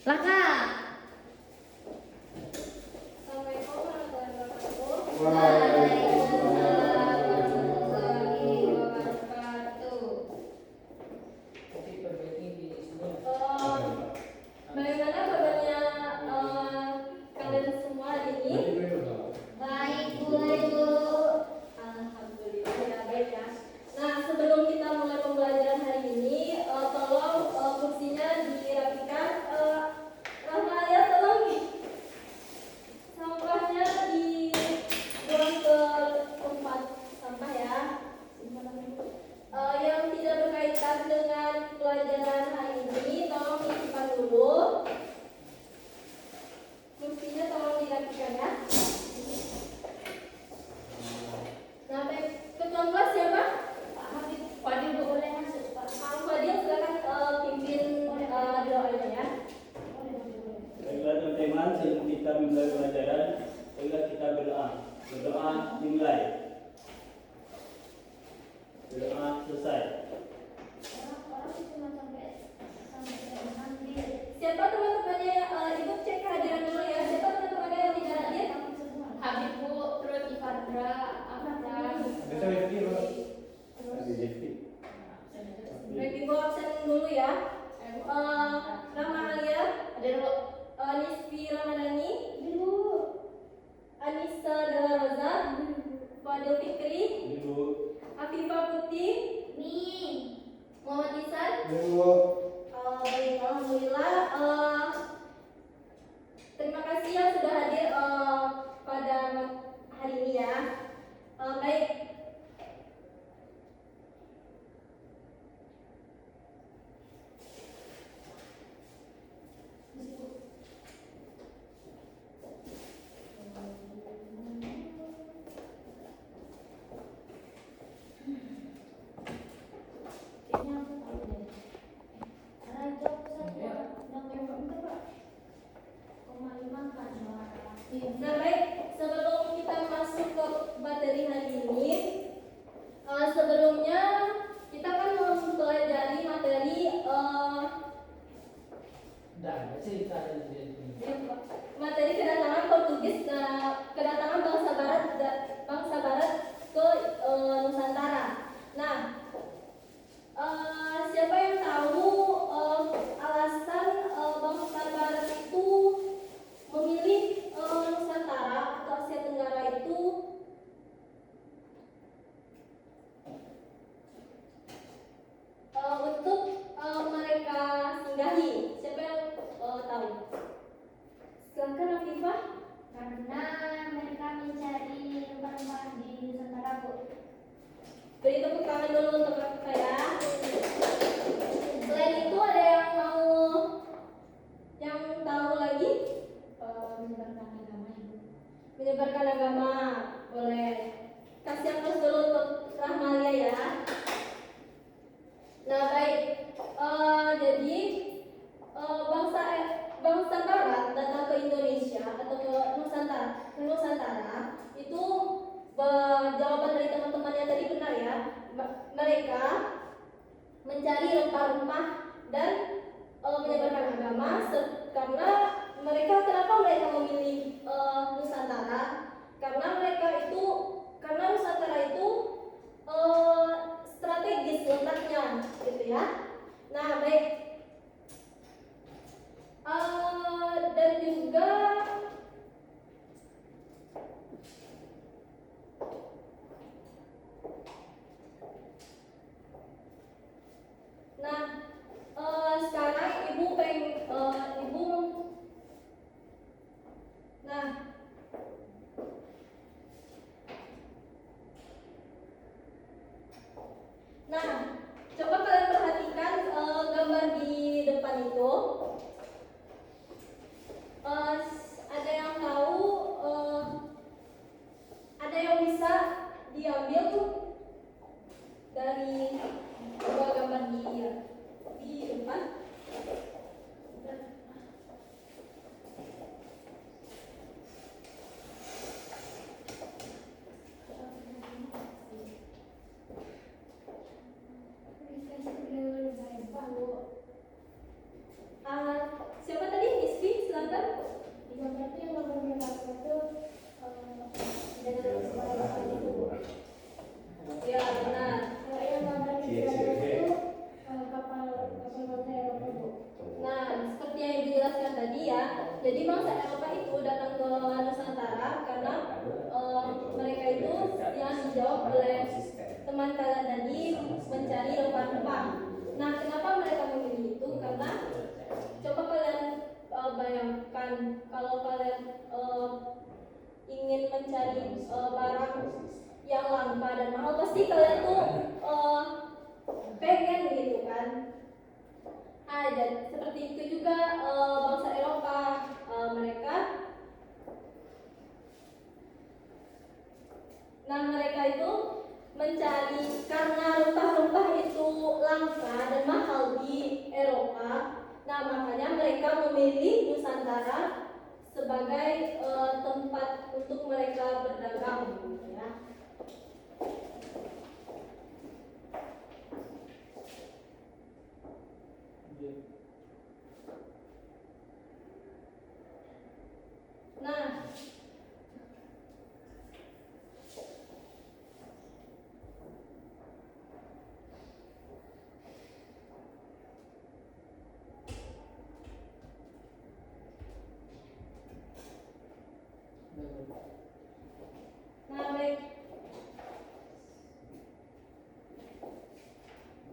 Laka. Assalamualaikum warahmatullahi wabarakatuh. Waalaikumsalam warahmatullahi wabarakatuh. Bagaimana kabarnya kalian semua hari ini? Baik, Bu. Alhamdulillah ya, baik ya. Nah, sebelum kita mulai pembelajaran hari ini, tolong kursinya dirapikan. Rahmaya, tolong sampahnya dibuang ke tempat sampah ya. Yang tidak berkaitan dengan pelajaran hari ini, tolong disimpan dulu. Kursinya tolong dirapikan ya. Nah, baik. Ketua kelas siapa? Pak Habib. Fadil, boleh masuk Pak. Pak Fadil, silakan pimpin doanya ya. Baiklah teman-teman, sebelum kita memulai pelajaran, marilah kita berdoa. Berdoa dimulai. Berdoa selesai. Siapa teman-temannya ibu cek kehadiran dulu ya. Siapa teman-temannya yang tidak hadir? Habib, Bu, terus Ifadra, Afran. Baik, ibu absen dulu ya. Nama Alia, Ada dulu. Nisfi Ramadhani, Anissa Della Rosa, Fadil Fikri, Ibu, Afifah Putih, Muhammad Isan. Baik, alhamdulillah. Terima kasih yang sudah hadir pada hari ini ya. Baik. Nah, baik, sebelum kita masuk ke materi hari ini, sebelumnya kita kan mempelajari materi materi kedatangan Portugis, kedatangan bangsa Barat ke Nusantara. Nah, siapa yang tahu alasan bangsa Barat itu memilih Nusantara atau Asia Tenggara itu untuk mereka singgahi? Siapa yang tahu? Silakan Afifah. Karena mereka mencari rempah-rempah di Nusantara, Bu. Beri tepuk tangan dulu untuk Afifah ya. Selain itu ada yang tahu lagi? Menyebarkan agama, Ibu. Menyebarkan agama, boleh. Kasih aplaus dulu untuk Rahmalia ya. Nah, baik. Jadi bangsa Barat datang ke Indonesia atau ke Nusantara itu jawaban dari teman-teman yang tadi benar ya. Mereka mencari rempah-rempah dan menyebarkan agama karena kenapa mereka memilih Nusantara? Karena Nusantara itu strategis letaknya, gitu ya. Nah, baik. Dan juga sekarang coba kalian perhatikan gambar di depan itu. Ada yang tahu, ada yang bisa diambil tuh dari dua gambar di depan. Siapa tadi? Iya, jadi bangsa Eropa itu datang ke Nusantara karena mereka itu yang dijawab oleh teman kalian tadi mencari rempah-rempah. Nah, kenapa mereka memilih itu? Karena coba kalian bayangkan kalau kalian ingin mencari barang yang langka dan mahal, pasti kalian tuh pengen gitu kan. Dan seperti itu juga bangsa Eropa, mereka itu mencari karena rempah-rempah itu langka dan mahal di Eropa. Nah, makanya mereka memilih Nusantara sebagai tempat untuk mereka berdagang, gitu ya.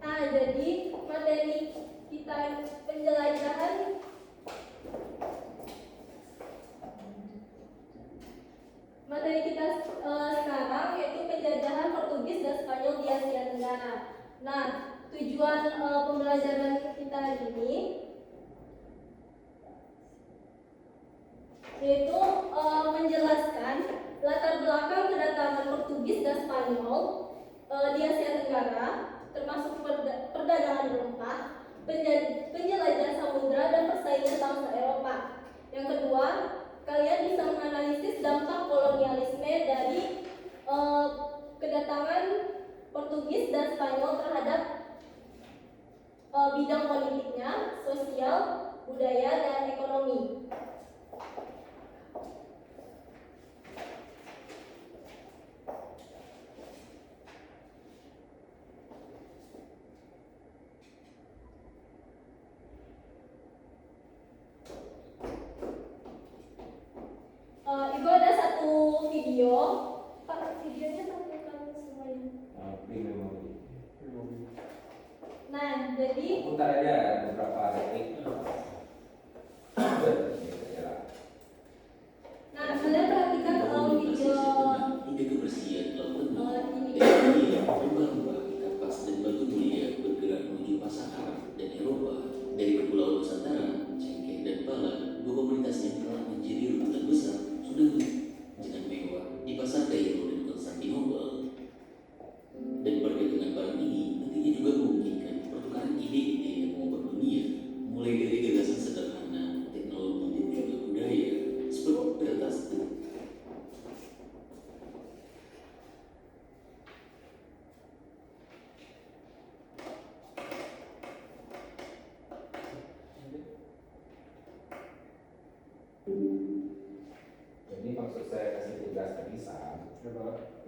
Nah, jadi materi kita penjelajahan sekarang yaitu penjajahan Portugis dan Spanyol di Asia Tenggara. Nah, tujuan pembelajaran kita hari ini yaitu menjelaskan latar belakang kedatangan Portugis dan Spanyol di Asia Tenggara, termasuk perdagangan rempah, penjelajahan samudra dan persaingan bangsa Eropa. Yang kedua, kalian bisa menganalisis dampak kolonialisme dari kedatangan Portugis dan Spanyol terhadap bidang politiknya, sosial, budaya, dan ekonomi. Ibu ada satu video, Pak, videonya tampilkan semuanya. Nah, jadi putar aja beberapa detik. Nah, kalian perhatikan video hingga kebersihan laut ini. Ekonomi yang berubah-ubah, kapas dan batu mulia bergerak menuju pasaran dan Eropa. Dari Kepulauan Nusantara, Cengkeh dan Pala, dua komunitas yang telah menjadi rujukan besar sudah dengan mewah di pasar Kairo dan Konstantinopel. Dan perdagangan barang ini nantinya juga memungkinkan pertukaran ide-ide yang mengubah dunia, mulai dari gagasan sederhana, teknologi dan juga budaya, seperti kertas dan Jadi maksud saya kasih tugas ke Lisan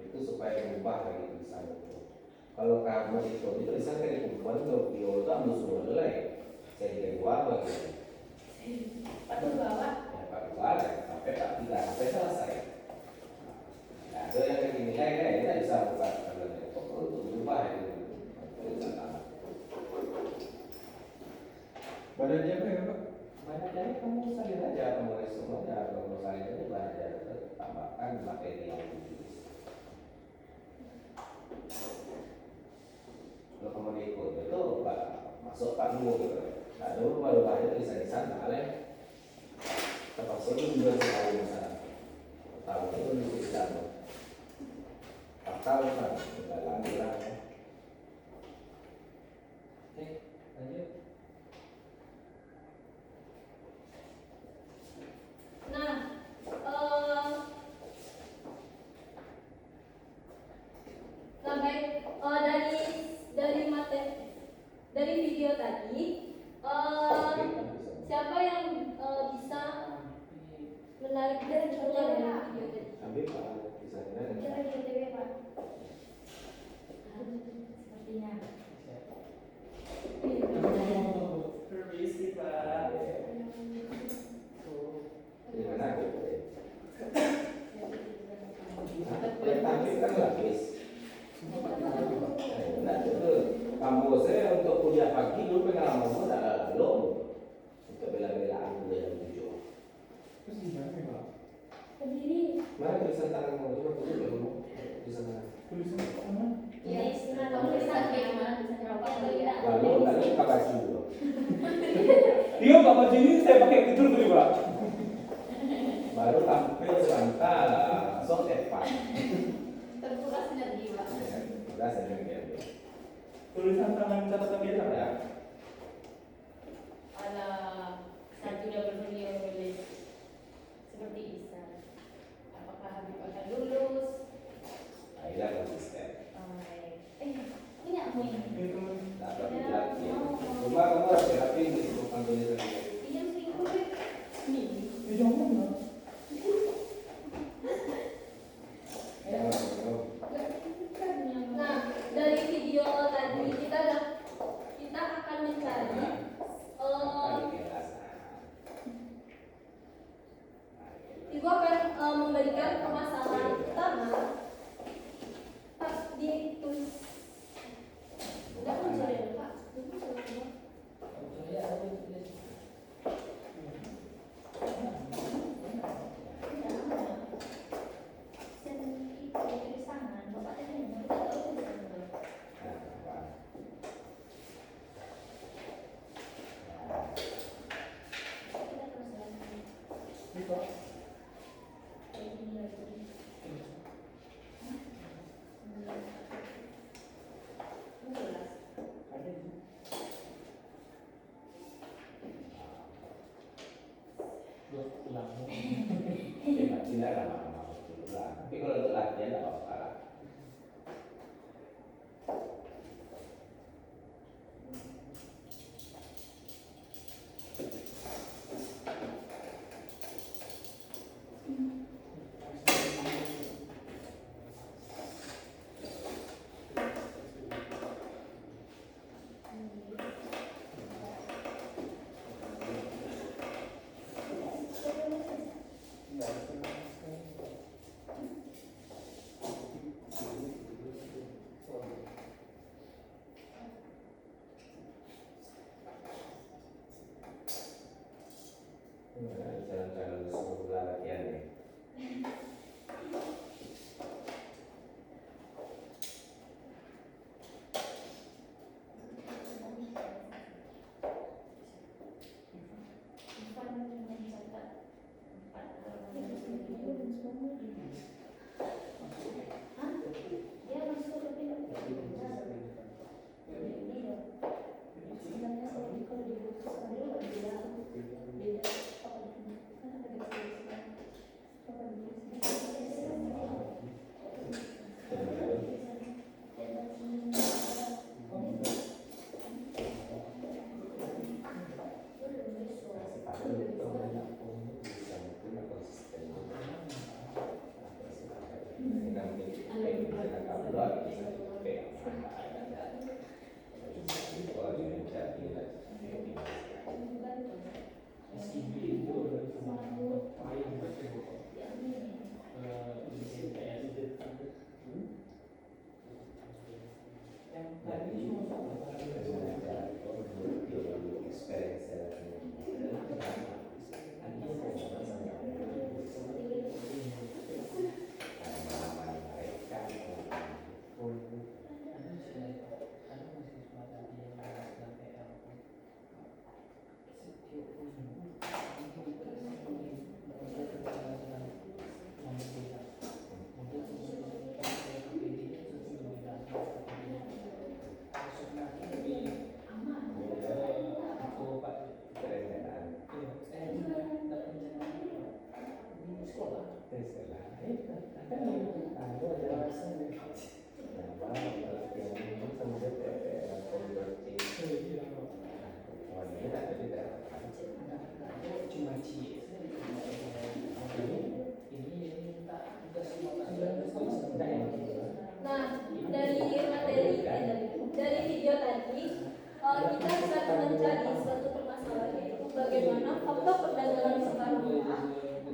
itu supaya berubah dari Lisan itu. Kalau kamu itu Lisan kayak kumpulan kalau video itu ambil semua lah ya. Saya tidak buat lagi. Pak Bawa. Ya Pak buat sampai Pak tidak sampai selesai. Nah, itu yang kayak gini ya kita bisa buka untuk berubah itu. Badannya apa ya Pak? Banyak jadi kamu salin aja, kamu semuanya kamu salin aja belajar tambahkan materi yang ditulis. Kalau kamu ikut itu masuk panggung gitu. Nah dulu baru banyak bisa di sana, termasuk itu juga tahu misalnya, tahu itu di sana. Tahu kan, nggak lagi lah. Lanjut. Dari video tadi, siapa yang bisa menarik dari video tadi? Ambil Pak, bisa Coba di TV, Pak. Sepertinya. Permisi Pak. Tulisan sama. Ya, tulisan gimana? Lalu buka baju. Iya Pak baju ini saya pakai tidur tadi Pak. Baru tampil sangka langsung Evan. Terkuras energi, Pak. Udah saya lihat. Tulisan tangan catatan biasa ya. Ada satu double video menulis seperti Isa. Apakah Habib akan lulus? Akhirnya konsisten. Punya aku ini. Itu Nah, tapi lagi. Cuma kamu harus rapi di bukan tulisan ini. Pinjam seminggu deh. Nih. jangan enggak. Nah, dari video tadi kita akan mencari Ibu akan memberikan permasalahan pertama ditulis. Udah mencari Pak. Tidak lama-lama. Tapi kalau untuk latihan tidak apa-apa. Jalan-jalan sebulan latihan nih. Nah, dari video tadi kita bisa mencari suatu permasalahan, yaitu bagaimana faktor perdagangan sekarang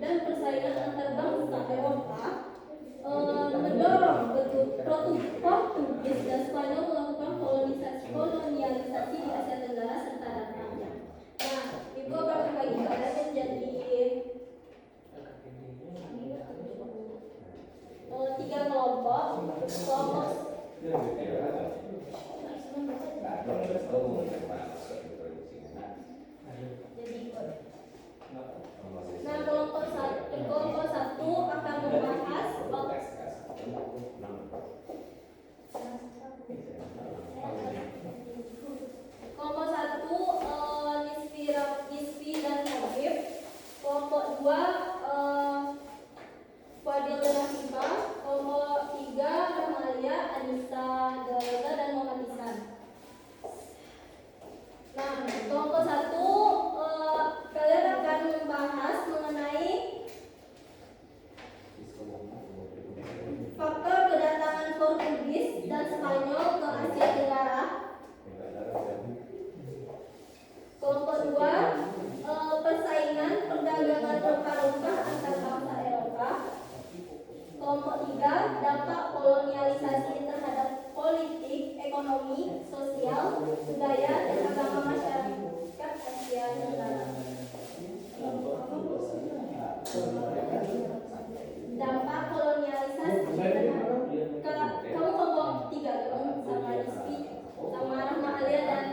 dan persaingan antar bangsa Eropa mendorong Portugis dan Spanyol melakukan kolonialisasi di Asia Tenggara serta Eropa. Nah, Ibu akan membagi kalian menjadi 3 kelompok. Kelompok Nah, kelompok satu akan membahas kelompok satu nisfi dan habib. Kelompok dua Fadil dan Hafifah. Kelompok tiga Rahmalia, Anissa, Dalaza dan Muhammad Ihsan. Nah, kelompok satu kalian akan membahas mengenai faktor kedatangan Portugis dan Spanyol ke Asia Tenggara. Kelompok dua persaingan perdagangan rempah-rempah antar bangsa Eropa. Kelompok tiga dampak kolonialisasi terhadap politik, ekonomi, sosial, budaya, dan agama masyarakat Asia Tenggara. Dampak kolonialisasi kamu kelompok tiga dong, sama Rizky, sama Rahma Alia dan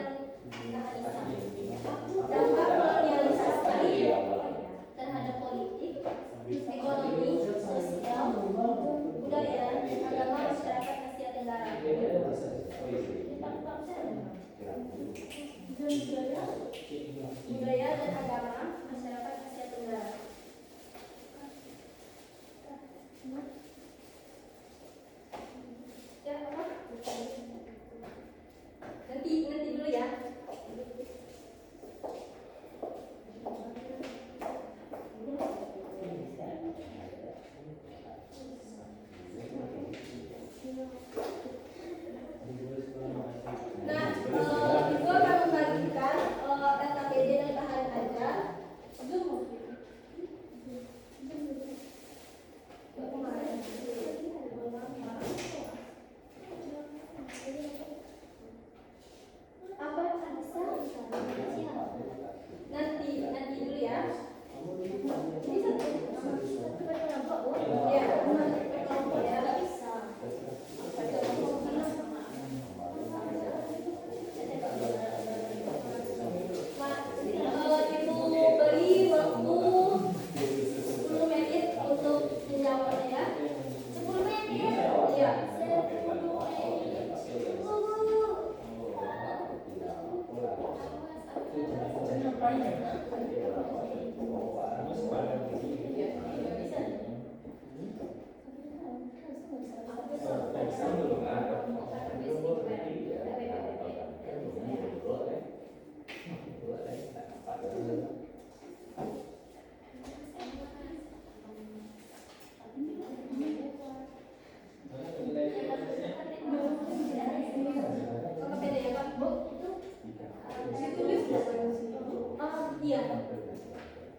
Anissa. Dampak kolonialisasi terhadap politik, ekonomi, sosial, budaya, agama masyarakat Asia Tenggara. Budaya dan agama masyarakat Asia Tenggara. Ya, apa? Nanti dulu ya. Nah, ibu akan membagikan LKPD dan bahan ajar. Apa Anissa? Nanti dulu ya. Ini satu kelompok, Bu. Ya, kelompok ya. Ibu beri waktu 10 menit untuk menjawabnya ya. 10 menit. Iya. Iya.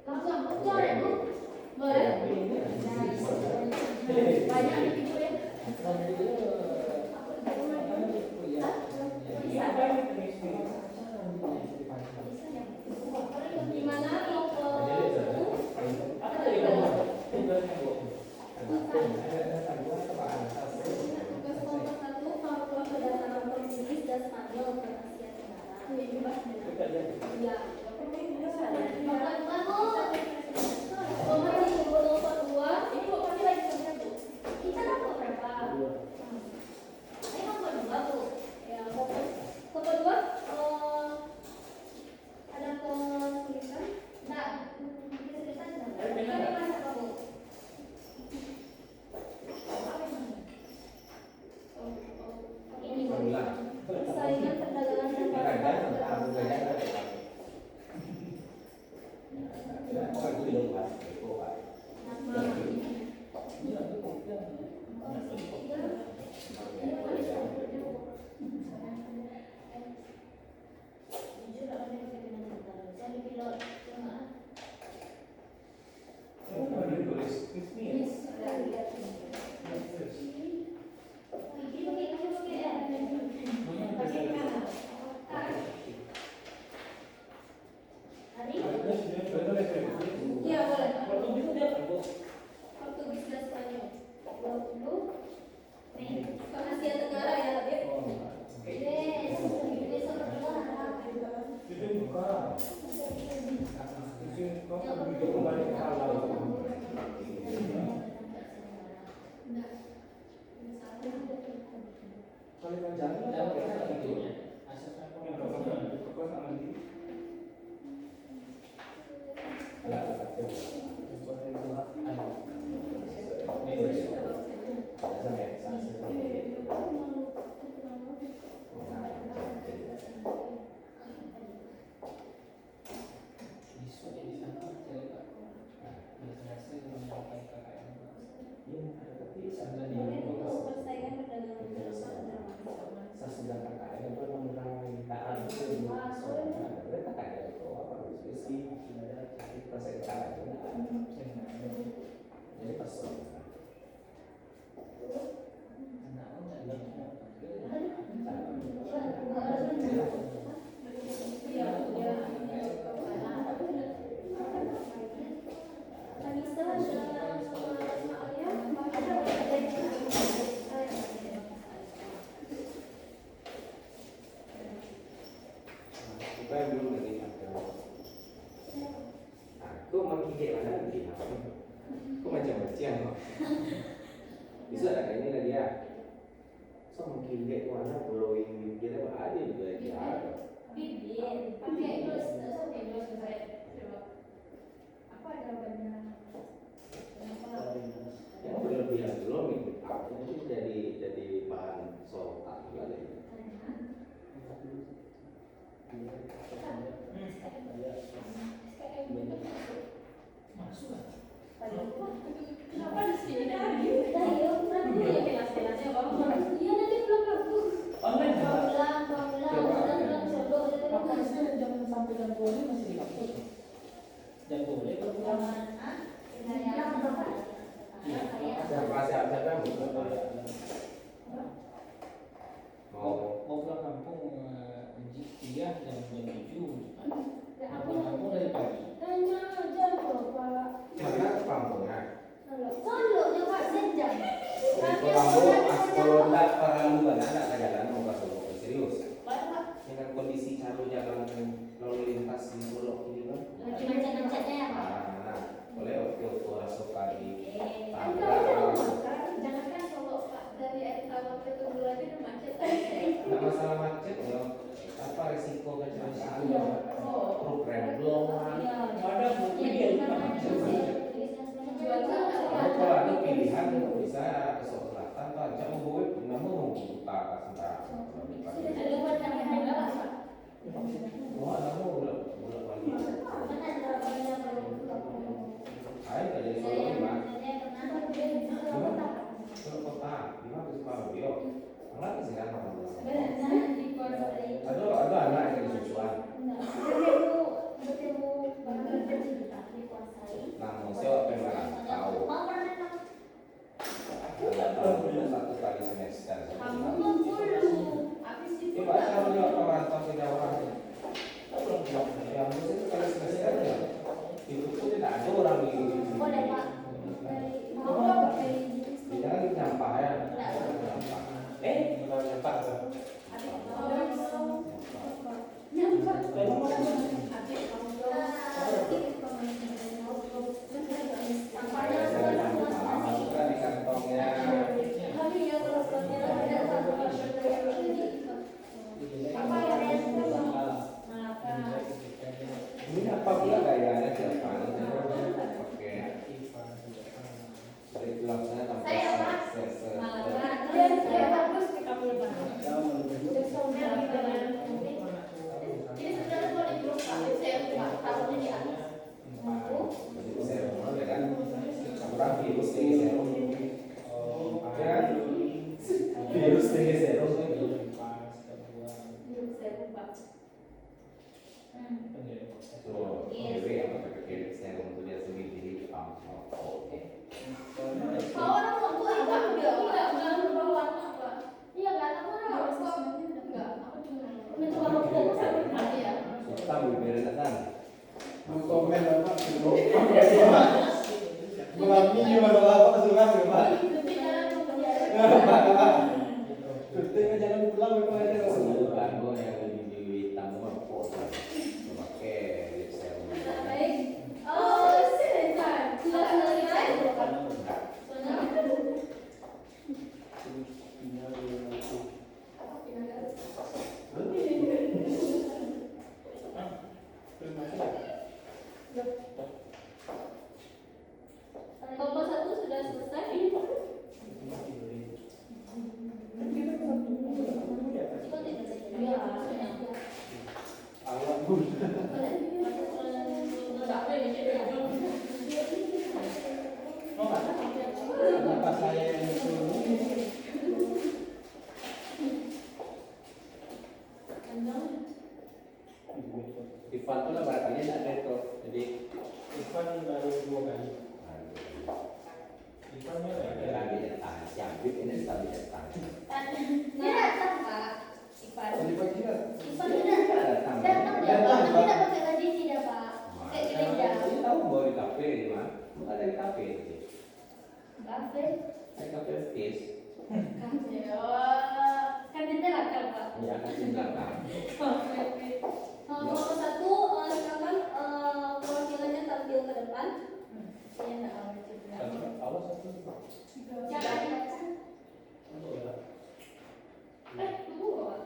Langsung boleh, Bu? Boleh? Banyak ibu ya. Gimana kelompok satu faktor kedatangan Portugis dan Spanyol ke Asia Tenggara? Ya. Kelompok dua, ibu pasti lagi kerja, Bu. Kita kelompok berapa? Ini kelompok dua, Bu. Ya, kelompok dua ada kesulitan? Enggak, kesulitan enggak? Ini masa apa, Bu? Ini, Bu. Persaingan perdagangan dan Iya boleh. Portugis dan Spanyol. Kembali ke alam. Kalau panjang itu Supaya belum lagi ada. Aku menggigit mana lagi? Aku macam-macam. Bisa ada kayaknya lagi ya. So menggigit mana blowing kita ada juga dia. Bibir, pakai gloss, pakai gloss saya. Apa ada banyak? Yang berlebihan dulu minggu aku itu jadi bahan sorotan juga deh. Kenapa di sini lagi? Iya, kelas-kelasnya bang. Iya nanti pulang kampung. Online kan? Jangan sampai jam 2 masih di kampus. Jam 2 kalau pulang. Siapa mau Mau pulang kampung kuliah jam 7. Pulang kampung dari pagi. Tanya aja loh Pak. mana ke kampungnya? Solo Pak sejam. Kalau enggak perlaluan anak ke jalan mau ke Solo serius. Dengan kondisi jalur jalan lalu lintas di Solo ini kan. Lagi macet-macetnya ya Pak. Nah, boleh oke suka di Kan kalau jangan kan kalau Pak dari awal ke Tunggu aja udah macet. nggak masalah macet ya apa resiko kecelakaan program belum Ada bukti dia juga macam. kalau ada pilihan bisa ke selatan atau aja mau gue namun mau buka sebentar Ada buat kami ada Pak. oh namun bolak balik ayo dari Solo lima ke kota lima ke Surabaya anak ke sini ada anak yang disusuan namun saya pengen tahu satu kali semester ini Pak saya mau jawab perantau ke Jawa yang itu kali semester ya itu pun tidak ada orang di jangan nyampah ya Bukan nyampah. masukkan di kantongnya ini apa pula gayanya siapa oke dari tulang saya sampai serum ya kan kurang virus tinggi serum kan virus tinggi serum so jadi apa pakai serum itu dia sendiri oke kita bibir datang Komen apa? Melami masalah apa kesukaan ya Pak? Pentingnya jangan pulang itu aja. sebulan gue yang lebih hitam mah pakai lip serum Ivan baru 2 kali. Ivannya Lagi datang, Jambi ini sekali datang. Dia datang Pak. Ivan. Ivan tidak. Ivan tidak datang. datang ya Pak, tapi tidak pakai baju tidak Pak. Kayak gereja. Dia tahu bahwa di kafe di mana? Bukan dari kafe. Kafe. Dari kafe space. Kafe. Oh, kan dia datang Pak. Ya, kasih belakang. Oke. Nomor 1, silakan perwakilannya tampil ke depan. Saya enggak mau juga. awas satu. Jangan dibaca. Tunggu Pak.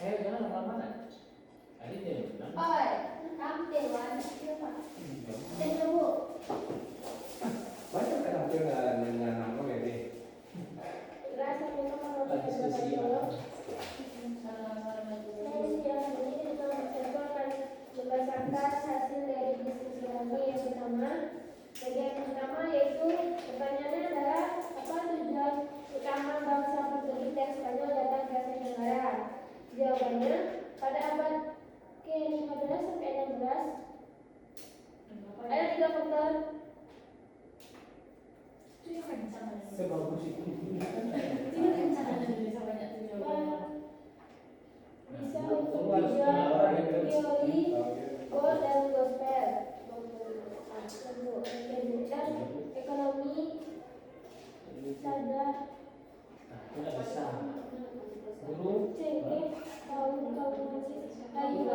Jangan lama-lama. Ini dia yang menang. Oi, tampil Wan. Iya Pak. Tunggu. Banyak kan hampir dengan apa ini? Rasa muka kalau Diskusi. berdasarkan hasil dari diskusi kami yang pertama. Bagian pertama yaitu pertanyaannya adalah apa tujuan utama bangsa Portugis dan Spanyol datang ke Asia Tenggara? Jawabannya pada abad ke-15 sampai 16 ada 3 faktor. Sebagus itu. Bisa untuk tujuan teori God dan gospel, untuk pendidikan, ekonomi, sadar, Tidak bisa. Dulu cengkeh, kayu manis, Kayu,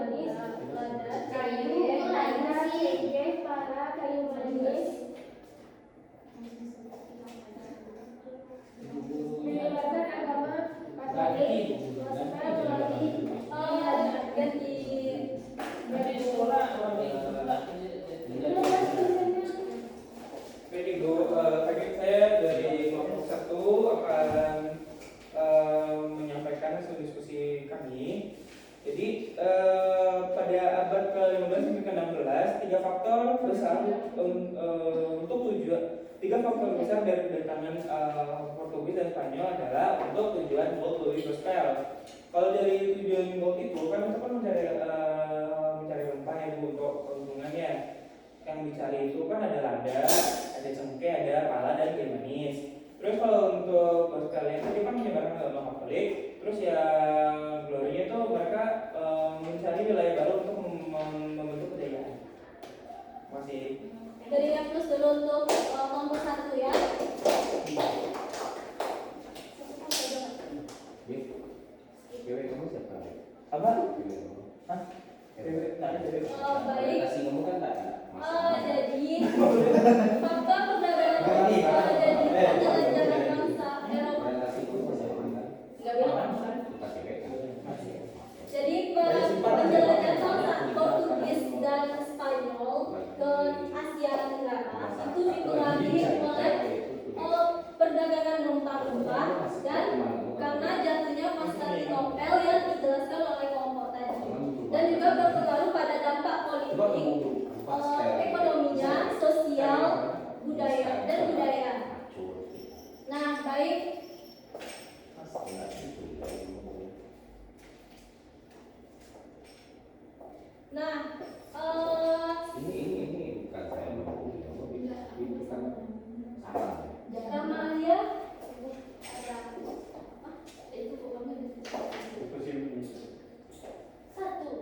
cengkeh, para kayu manis, menyebarkan agama Katolik, masukan melalui Ganti. Baik Ibu, target saya dari kelompok 1 akan menyampaikan hasil diskusi kami. Jadi pada abad ke-15 sampai ke-16, 3 faktor besar untuk tujuan 3 faktor besar dari kedatangan Portugis dan Spanyol adalah untuk tujuan Gold Louis Gospel. Kalau dari tujuan Gold itu kan kita kan mencari rempah ya Bu untuk keuntungannya. Yang dicari itu kan ada lada, ada cengkeh, ada pala dan kayu manis. Terus kalau untuk gospelnya itu dia kan menyebarkan agama Katolik. Terus ya glorinya itu mereka mencari wilayah baru untuk membentuk kejayaan. Masih. Dari yang plus dulu untuk nomor 1 ya. Cewek kamu siapa? Apa? Cewek kamu. Hah? Cewek, tak ada cewek. Baik. Kasih kamu kan tak ada. Jadi faktor perdagangan jadi penjelajahan bangsa Eropa. Kasih kamu siapa kan? Enggak bilang kan. Kita cewek kan? Jadi penjelajahan bangsa Portugis dan Spanyol ke Asia Tenggara itu dipengaruhi oleh perdagangan rempah-rempah dan karena jatuhnya Konstantinopel yang dijelaskan oleh kelompok tadi, dan juga berpengaruh pada dampak politik, ekonominya, sosial, budaya dan budaya. Nah, baik. Nah, ini bukan saya mau ini bukan salah. Kamalia Itu pokoknya Diskusi ini. satu.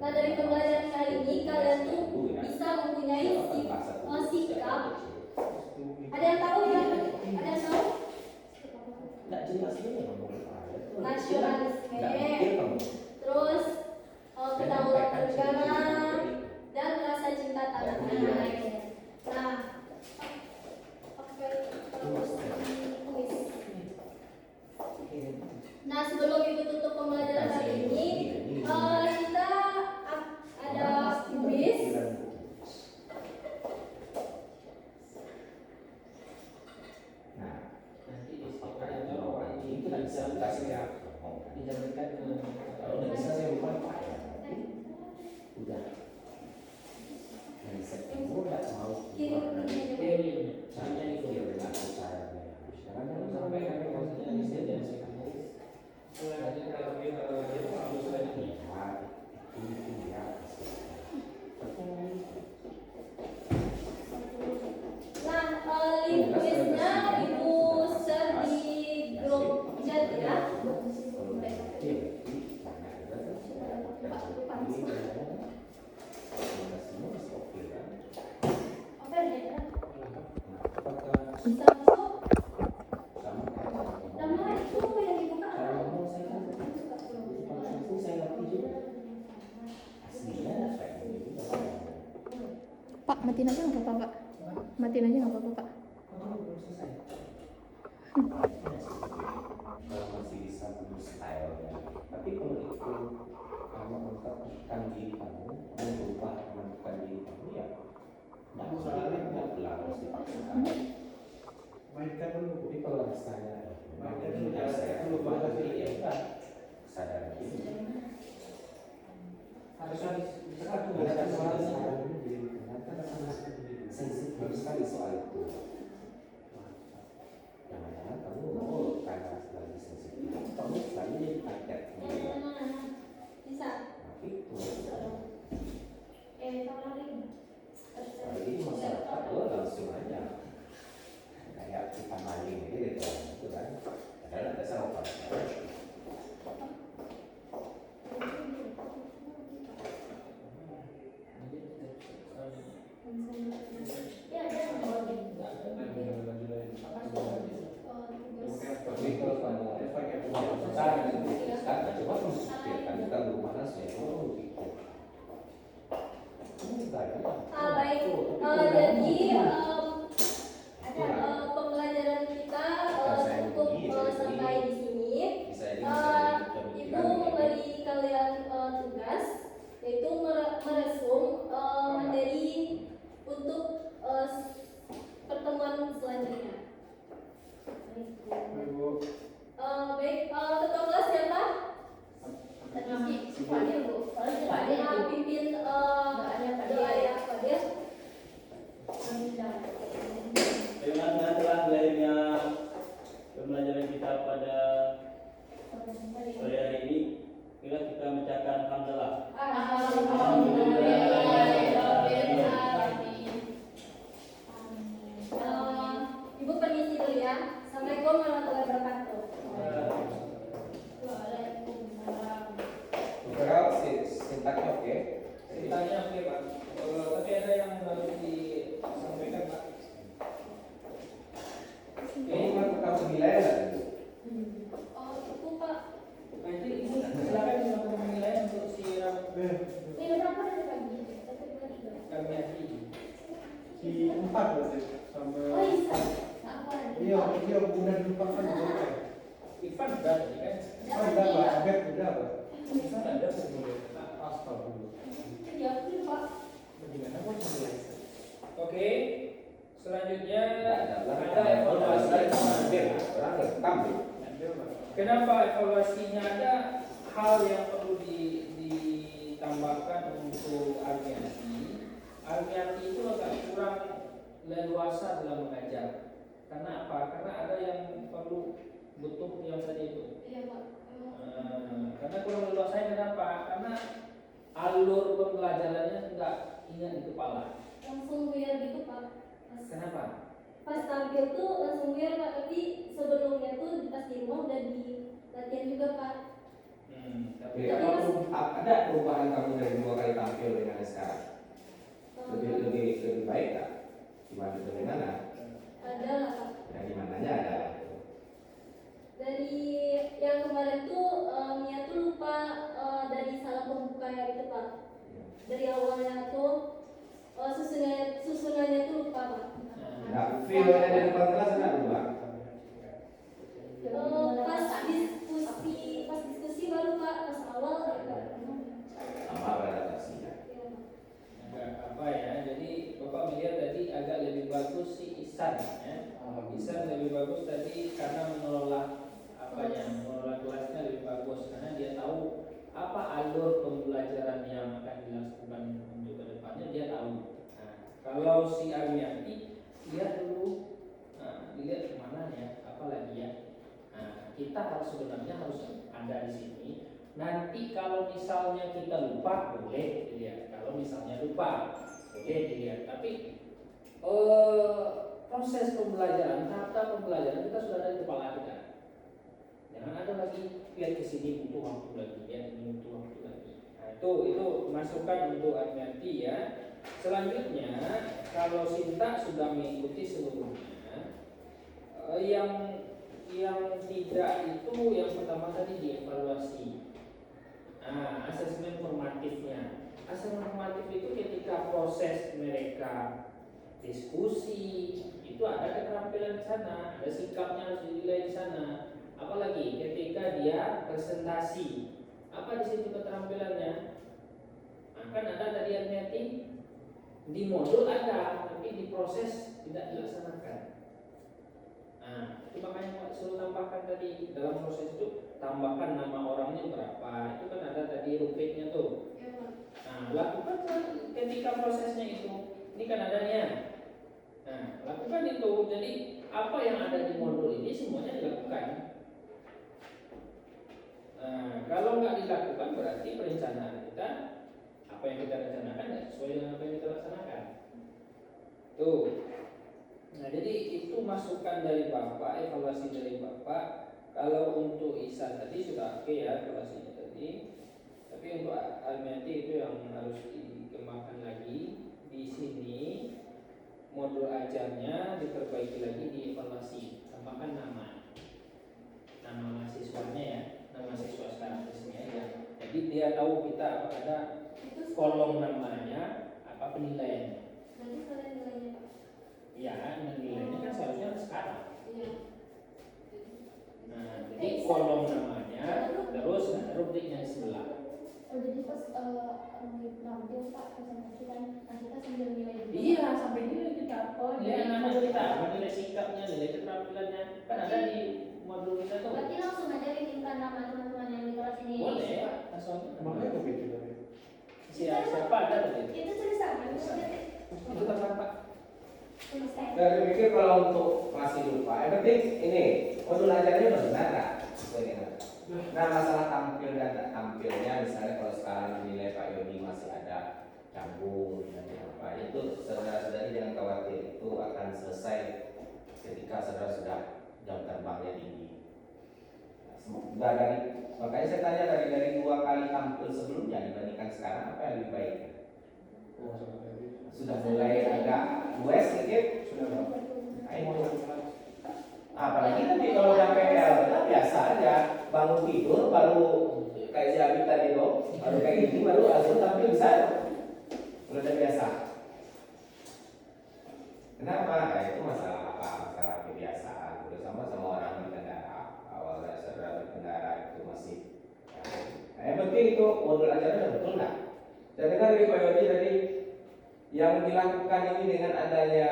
Nah, dari pembelajaran kali ini kalian tuh bisa mempunyai sikap. Ada yang tahu ya? Ada yang tahu? Nggak jelas ini ngomong apa. Nasionalisme, Nggak mikir kamu. terus kedaulatan negara, dan rasa cinta tanah air. Nah, terus kuis. Nah, sebelum ibu tutup pembelajaran hari ini, kita ada kuis. Nah, Nanti di apa sekolah itu orang ini kita bisa kasih ya. dijabarkan Kalau udah bisa saya lupa Pak ya. Udah. Dari September nggak mau keluar dari caranya itu ya dengan caranya. Sekarang kan sampai kan maksudnya di sini dan Nah, link kuisnya ibu share di grup chat ya. Bisa masuk. Nama itu yang dibuka. Pak, matiin aja nggak apa-apa, Pak. Matiin aja nggak apa-apa, Pak. Masih bisa punya stylenya. Tapi kalau itu kamu menentukan diri kamu, kamu berubah menentukan diri kamu ya nggak harus dipaksakan. Mainkan dulu. Tapi kalau rasanya ini saya berubah lagi ya udah sadar diri. harusnya bisa Kita kan sekarang ini jadi ternyata sangat sensitif sekali soal itu. Jangan-jangan kamu karena lagi sensitif, kamu selalu jadi target. Bisa. Nah, itu. Kalau Jadi masyarakat langsung aja kayak kita maling gitu kan. Padahal ada salah. ya ada Tapi kalau kamu sekarang coba kamu pikirkan kita berubah langsung ya kamu pikir. baik. Jadi pembelajaran kita cukup sampai di sini. Ibu memberi kalian tugas yaitu meresum materi untuk pertemuan selanjutnya. Baik, ketua kelas siapa? Fadil, Bu. Pimpin doa ya Fadil. Dengan telah berakhirnya pembelajaran kita pada sore hari ini, kita mengucapkan alhamdulillah. Ibu permisi dulu ya. Assalamualaikum warahmatullahi wabarakatuh. Overall sintaknya oke. ceritanya oke Pak. Tapi ada yang harus disampaikan Pak. Ini kan kamu penilaian nggak? Itu Pak. Nanti Ibu silakan melakukan penilaian untuk si Ini berapa dari pagi? kami hati. Si 4 berarti sama. Oh iya. Apa? Iya udah dilupakan berapa? Ivan udah tadi kan. Oh udah Pak, Abed udah Pak. Ivan ada sebelumnya. Aspal dulu. Ya, Pak. Bagaimana pun Oke. Selanjutnya Ada ada evaluasi. orang rekam deh. Kenapa evaluasinya ada hal yang perlu ditambahkan untuk Armiati. Armiati itu agak kurang leluasa dalam mengajar. Karena apa? Karena ada yang perlu butuh yang tadi itu. Iya, Pak. Karena kurang leluasa kenapa? Karena alur pembelajarannya nggak ingat di kepala. Langsung biar gitu, Pak. Kenapa? Pas tampil tuh langsung biar Pak, tapi sebelumnya tuh pas di rumah udah di latihan juga Pak. Tapi Jadi ada perubahan kamu dari 2 kali tampil dengan sekarang? Lebih baik tak? Gimana dari mana? Ada lah Pak. Dari mananya ada? Dari yang kemarin tuh Mia tuh lupa dari salah pembukanya itu Pak. Dari awalnya tuh susunannya tuh lupa Pak. Nah, feel-nya dari depan kelas enggak berubah? Pas diskusi baru Pak, pas awal agak Sama beradaptasinya. iya. apa ya, jadi Bapak melihat tadi agak lebih bagus si Ihsan ya. Ihsan lebih bagus tadi karena mengelola mengelola kelasnya lebih bagus karena dia tahu apa alur pembelajaran yang akan dilakukan untuk ke depannya, dia tahu. Nah, kalau si Armiati lihat dulu, dilihat kemana ya, apalagi ya. Nah, kita sebenarnya harus ada di sini. Nanti kalau misalnya kita lupa boleh dilihat. Kalau misalnya lupa boleh dilihat. Tapi proses pembelajaran, tahap pembelajaran kita sudah ada di kepala kita. Jangan ada lagi lihat ke sini butuh waktu lagi, lihat ini butuh waktu lagi. Nah, itu masukan untuk Armiati ya. Selanjutnya kalau Sinta sudah mengikuti seluruhnya, yang tidak itu yang pertama tadi dievaluasi. Asesmen formatifnya. Asesmen formatif itu ketika proses mereka diskusi itu ada keterampilan di sana, ada sikapnya harus dinilai di sana. Apalagi ketika dia presentasi, apa di situ keterampilannya? Kan ada tadi Armiati di modul ada, tapi di proses tidak dilaksanakan. Itu makanya suruh tambahkan tadi dalam proses itu tambahkan nama orangnya berapa, itu kan ada tadi rubriknya tuh. Lakukan ketika prosesnya itu, ini kan adanya. Lakukan itu. Jadi apa yang ada di modul ini semuanya dilakukan. Kalau nggak dilakukan berarti perencanaan kita, apa yang kita rencanakan nggak sesuai dengan apa yang kita laksanakan. Tuh. Nah, jadi itu masukan dari Bapak, evaluasi dari Bapak. Kalau untuk Ihsan tadi sudah oke ya evaluasinya tadi. Tapi untuk Armiati itu yang harus dikembangkan lagi. Di sini modul ajarnya diperbaiki lagi, dievaluasi, tambahkan nama mahasiswanya ya, nama siswa sekarang ya. Jadi dia tahu kita ada kolom namanya, apa penilaiannya. Nanti kalian nilainya Pak. Ya, nilainya kan seharusnya sekarang. Iya. Nah, jadi kolom namanya, terus rubriknya di sebelah. Jadi pas nampil Pak presentasi kan, nah kita sambil nilai juga. Iya, sampai nilai kita. Nilai anak kita, nilai sikapnya, nilai keterampilannya, kan ada di modul kita tuh. Berarti langsung aja kirimkan nama teman-teman yang di kelas ini. Boleh, langsung. Makanya begitu tadi. Siapa ada tadi? Itu tulisannya. Itu terang Pak. Dan saya pikir kalau untuk masih lupa, yang penting ini modul ajarnya benar tak? Nah, masalah tampil dan tak tampilnya, misalnya kalau sekarang nilai Pak Yoni masih ada canggung dan apa, itu saudara-saudari jangan khawatir, itu akan selesai ketika saudara sudah jam terbangnya tinggi. Nah, makanya saya tanya dari 2 kali tampil sebelumnya dibandingkan sekarang, apa yang lebih baik? Sudah mulai agak luas sedikit. Nah, itu. Apalagi nanti kalau udah PL, kita biasa aja bangun tidur baru kayak si Abi tadi loh, baru kayak gini baru langsung tampil bisa. Udah biasa. Kenapa? Itu masalah apa? Masalah kebiasaan. Udah sama orang berkendara. Awalnya saudara berkendara itu masih. Yang penting itu modul ajarnya betul nggak? Dan dengar dari Pak Yodi tadi, yang dilakukan ini dengan adanya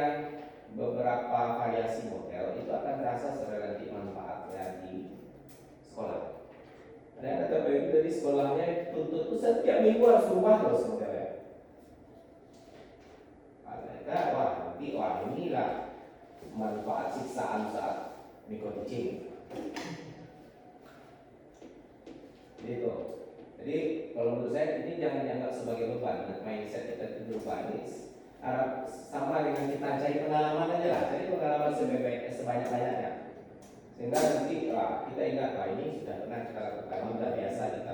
beberapa variasi model itu akan terasa secara nanti manfaatnya di sekolah. Ada kata Pak Yodi tadi sekolahnya tuntut itu setiap minggu harus berubah terus modelnya. Nanti inilah manfaat siksaan saat microteaching. Gitu. Jadi kalau menurut saya ini jangan dianggap sebagai beban. Mindset kita itu beban ini sama dengan kita cari pengalaman aja lah. Jadi pengalaman sebanyak-banyaknya. Sehingga nanti kita ingat ini sudah pernah kita lakukan, sudah biasa kita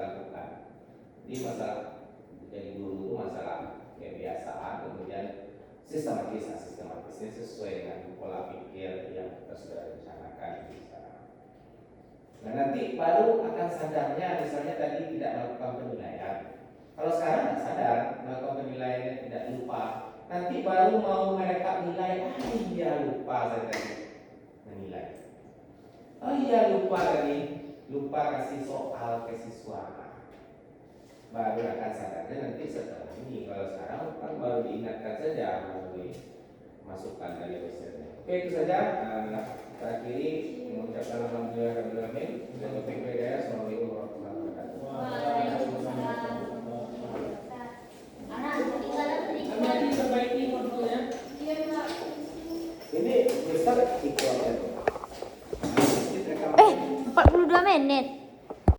Jadi masalah jadi guru itu masalah kebiasaan, kemudian sistematisnya sesuai dengan pola pikir yang kita sudah rencanakan bisa. Nah nanti baru akan sadarnya, misalnya tadi tidak melakukan penilaian. Kalau sekarang nggak sadar melakukan penilaiannya, tidak lupa. Nanti baru mau mereka nilai, iya lupa saya tadi menilai. Oh iya lupa tadi, lupa kasih soal ke siswa. Baru akan sadarnya nanti setelah ini. Kalau sekarang kan baru diingatkan saja melalui masukan dari dosennya. Oke itu saja. Kita akhiri mengucapkan alhamdulillah rabbil alamin. Dan topik PDM